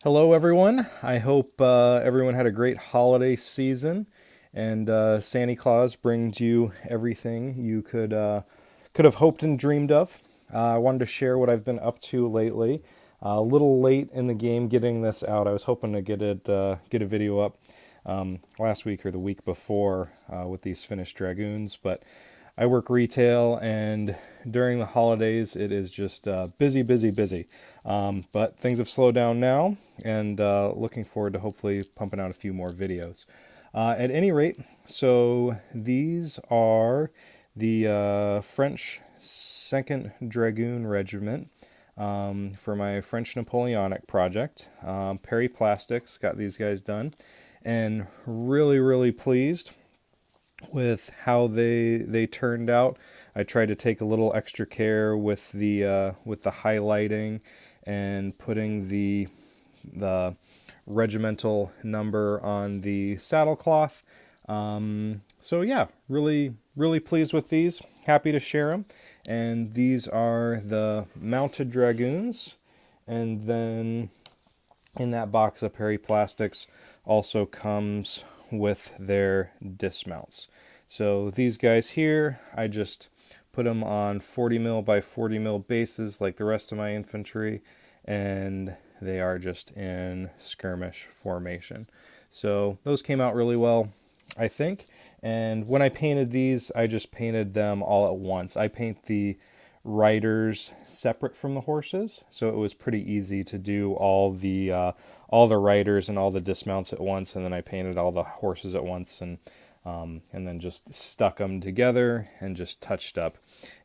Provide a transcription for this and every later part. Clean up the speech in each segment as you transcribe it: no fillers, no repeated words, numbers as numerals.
Hello, everyone. I hope everyone had a great holiday season, and Santa Claus brings you everything you could have hoped and dreamed of. I wanted to share what I've been up to lately. A little late in the game getting this out. I was hoping to get a video up last week or the week before with these finished Dragoons, but I work retail, and during the holidays, it is just busy, busy, busy. But things have slowed down now, and looking forward to hopefully pumping out a few more videos. At any rate, so these are the French 2nd Dragoon Regiment for my French Napoleonic project. Perry Plastics got these guys done, and really, really pleased with how they turned out. I tried to take a little extra care with the highlighting and putting the regimental number on the saddle cloth. So yeah, really pleased with these. Happy to share them. And these are the mounted Dragoons, and then in that box of Perry Plastics also comes with their dismounts. So these guys here, I just put them on 40 mil by 40 mil bases like the rest of my infantry, and they are just in skirmish formation. So those came out really well, I think. And when I painted these, I just painted them all at once. I paint the riders separate from the horses, so it was pretty easy to do all the riders and all the dismounts at once, and then I painted all the horses at once, and then just stuck them together and just touched up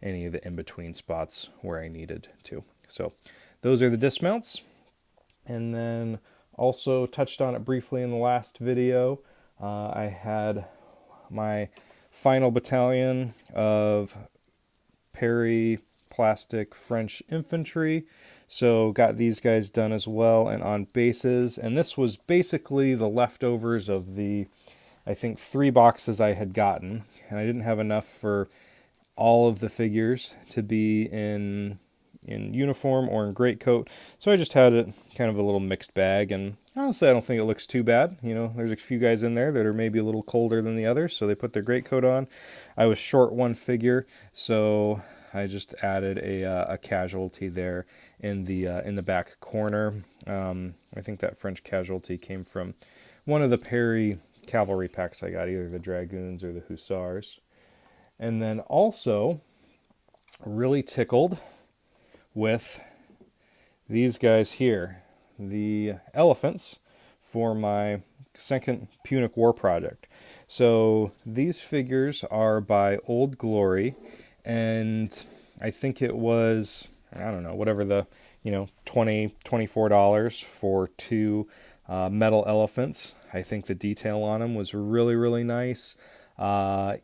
any of the in-between spots where I needed to. So those are the dismounts. And then also touched on it briefly in the last video. I had my final battalion of Perry Plastic French infantry, so got these guys done as well and on bases. And this was basically the leftovers of the, I think, 3 boxes I had gotten, and I didn't have enough for all of the figures to be in uniform or in greatcoat, so I just had it kind of a little mixed bag. And honestly, I don't think it looks too bad. You know, there's a few guys in there that are maybe a little colder than the others, so they put their greatcoat on. I was short one figure, so I just added a casualty there in the back corner. I think that French casualty came from one of the Perry cavalry packs I got, either the Dragoons or the Hussars. And then also, really tickled with these guys here, the elephants for my second Punic War project. So these figures are by Old Glory, and I think it was, I don't know, whatever the, $24 for 2 metal elephants. I think the detail on them was really, really nice.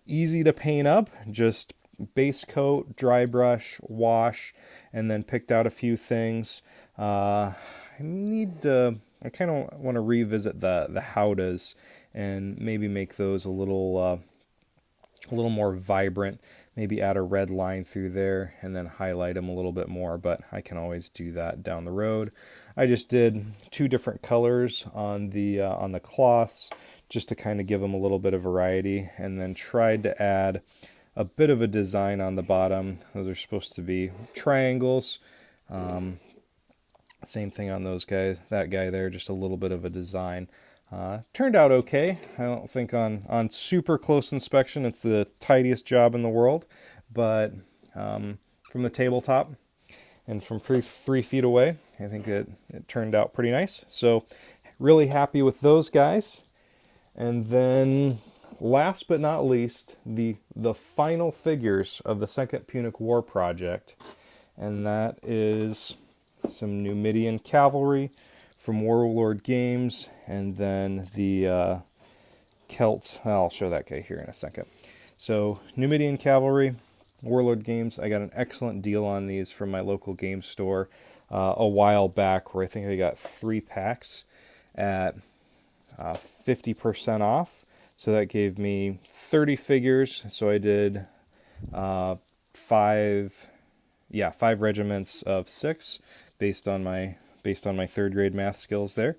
Easy to paint up, just base coat, dry brush, wash, and then picked out a few things. I kind of want to revisit the howdahs and maybe make those a little more vibrant. Maybe add a red line through there and then highlight them a little bit more, but I can always do that down the road. I just did 2 different colors on the cloths just to kind of give them a little bit of variety, and then tried to add a bit of a design on the bottom. Those are supposed to be triangles. Same thing on those guys. That guy there, just a little bit of a design. Turned out okay. I don't think on super close inspection it's the tidiest job in the world, but from the tabletop and from 3 feet away, I think it turned out pretty nice. So really happy with those guys. And then last but not least, the final figures of the Second Punic War project, and that is some Numidian cavalry from Warlord Games, and then the Celts. I'll show that guy here in a second. So Numidian cavalry, Warlord Games. I got an excellent deal on these from my local game store a while back, where I think I got 3 packs at 50% off. So that gave me 30 figures. So I did 5 regiments of 6 based on my based on my third grade math skills there.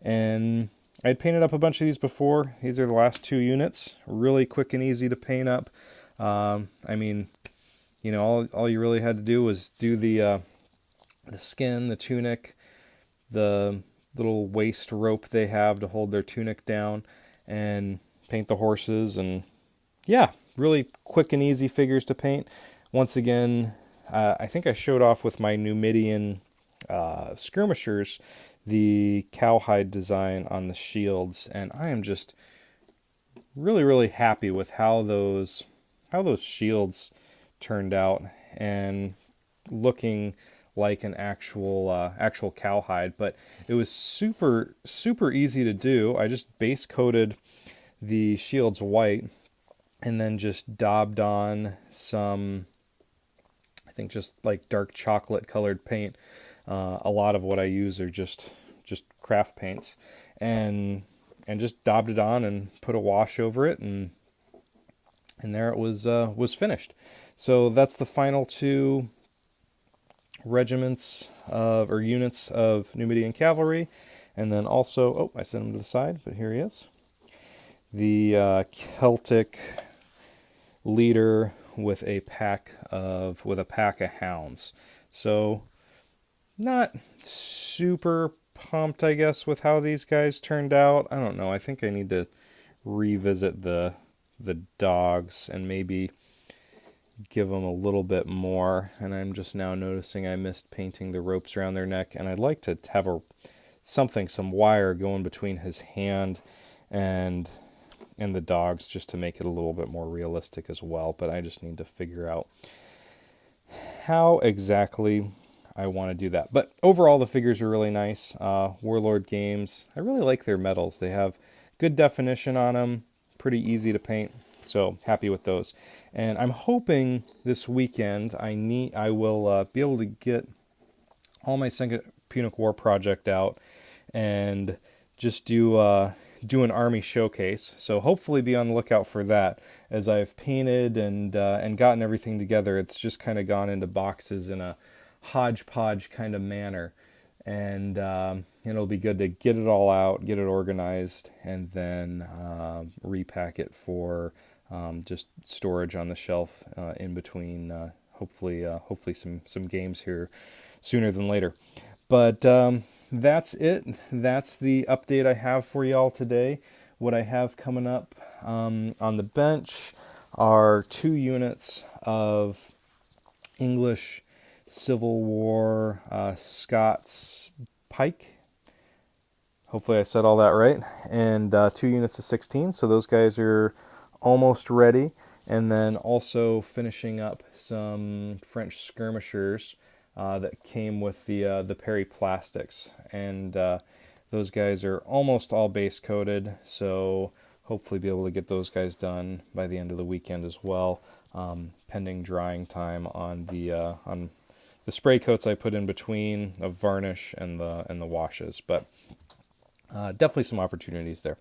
And I had painted up a bunch of these before. These are the last 2 units. Really quick and easy to paint up. I mean, you know, all you really had to do was do the skin, the tunic, the little waist rope they have to hold their tunic down, and paint the horses. And yeah, really quick and easy figures to paint. Once again, I think I showed off with my Numidian skirmishers the cowhide design on the shields, and I am just really happy with how those shields turned out and looking like an actual cowhide. But it was super easy to do. I just base coated the shields white and then just daubed on some, I think, just like dark chocolate colored paint. A lot of what I use are just craft paints, and just daubed it on and put a wash over it, and there it was finished. So that's the final 2 regiments or units of Numidian cavalry. And then also, oh, I sent him to the side, but here he is. The Celtic leader with a pack of hounds. So not super pumped, I guess, with how these guys turned out. I don't know. I think I need to revisit the dogs and maybe give them a little bit more. And I'm just now noticing I missed painting the ropes around their neck, and I'd like to have some wire going between his hand and the dogs, just to make it a little bit more realistic as well. But I just need to figure out how exactly I want to do that. But overall, the figures are really nice. Warlord Games, I really like their medals. They have good definition on them, pretty easy to paint. So happy with those. And I'm hoping this weekend I will be able to get all my Second Punic War project out and just do an army showcase. So hopefully be on the lookout for that. As I've painted and gotten everything together, it's just kind of gone into boxes in a hodgepodge kind of manner. And it'll be good to get it all out, get it organized, and then repack it for just storage on the shelf in between. Hopefully some games here sooner than later. But that's it. That's the update I have for y'all today. What I have coming up on the bench are 2 units of English Civil War Scots pike. Hopefully I said all that right. And 2 units of 16. So those guys are almost ready. And then also finishing up some French skirmishers that came with the Perry plastics, and those guys are almost all base coated, so hopefully be able to get those guys done by the end of the weekend as well, pending drying time on the spray coats I put in between of varnish and the washes. But definitely some opportunities there.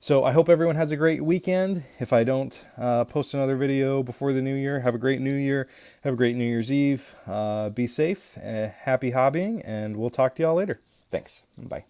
So I hope everyone has a great weekend. If I don't post another video before the new year, have a great new year. Have a great New Year's Eve. Be safe. Happy hobbying, and we'll talk to y'all later. Thanks. Bye.